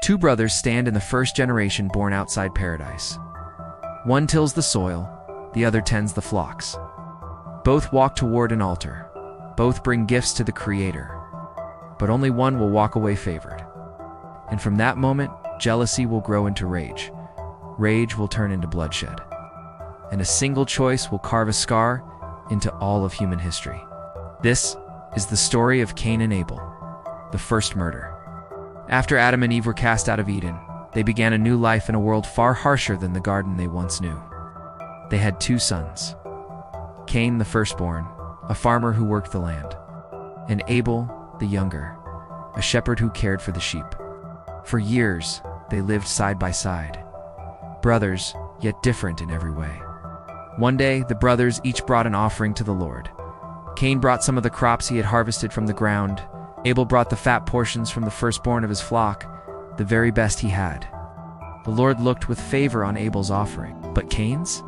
Two brothers stand in the first generation born outside paradise. One tills the soil, the other tends the flocks. Both walk toward an altar. Both bring gifts to the Creator. But only one will walk away favored. And from that moment, jealousy will grow into rage. Rage will turn into bloodshed. And a single choice will carve a scar into all of human history. This is the story of Cain and Abel, the first murder. After Adam and Eve were cast out of Eden, they began a new life in a world far harsher than the garden they once knew. They had two sons. Cain, the firstborn, a farmer who worked the land, and Abel, the younger, a shepherd who cared for the sheep. For years, they lived side by side, brothers, yet different in every way. One day, the brothers each brought an offering to the Lord. Cain brought some of the crops he had harvested from the ground. Abel brought the fat portions from the firstborn of his flock, the very best he had. The Lord looked with favor on Abel's offering, but Cain's?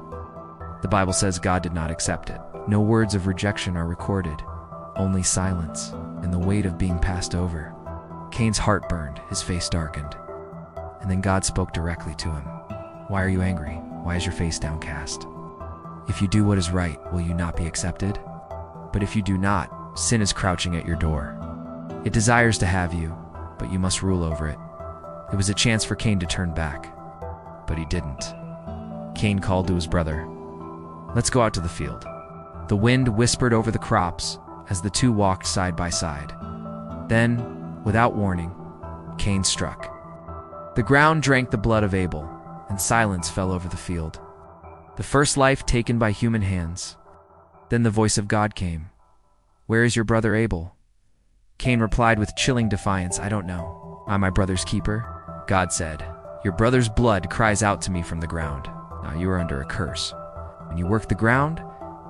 The Bible says God did not accept it. No words of rejection are recorded, only silence and the weight of being passed over. Cain's heart burned, his face darkened. And then God spoke directly to him. Why are you angry? Why is your face downcast? If you do what is right, will you not be accepted? But if you do not, sin is crouching at your door. It desires to have you, but you must rule over it. It was a chance for Cain to turn back, but he didn't. Cain called to his brother, "Let's go out to the field." The wind whispered over the crops as the two walked side by side. Then, without warning, Cain struck. The ground drank the blood of Abel, and silence fell over the field. The first life taken by human hands. Then the voice of God came. "Where is your brother Abel?" Cain replied with chilling defiance, "I don't know. I'm my brother's keeper." God said, "Your brother's blood cries out to me from the ground. Now you are under a curse. When you work the ground,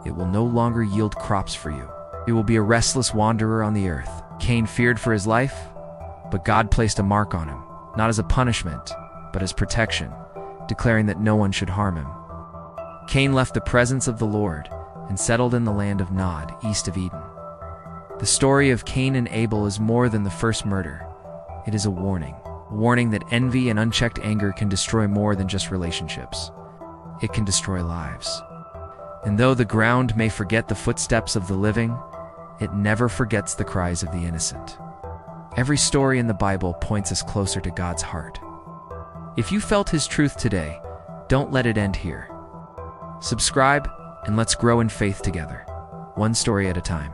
it will no longer yield crops for you. You will be a restless wanderer on the earth." Cain feared for his life, but God placed a mark on him, not as a punishment, but as protection, declaring that no one should harm him. Cain left the presence of the Lord and settled in the land of Nod, east of Eden. The story of Cain and Abel is more than the first murder. It is a warning that envy and unchecked anger can destroy more than just relationships. It can destroy lives. And though the ground may forget the footsteps of the living, it never forgets the cries of the innocent. Every story in the Bible points us closer to God's heart. If you felt His truth today, don't let it end here. Subscribe, and let's grow in faith together, one story at a time.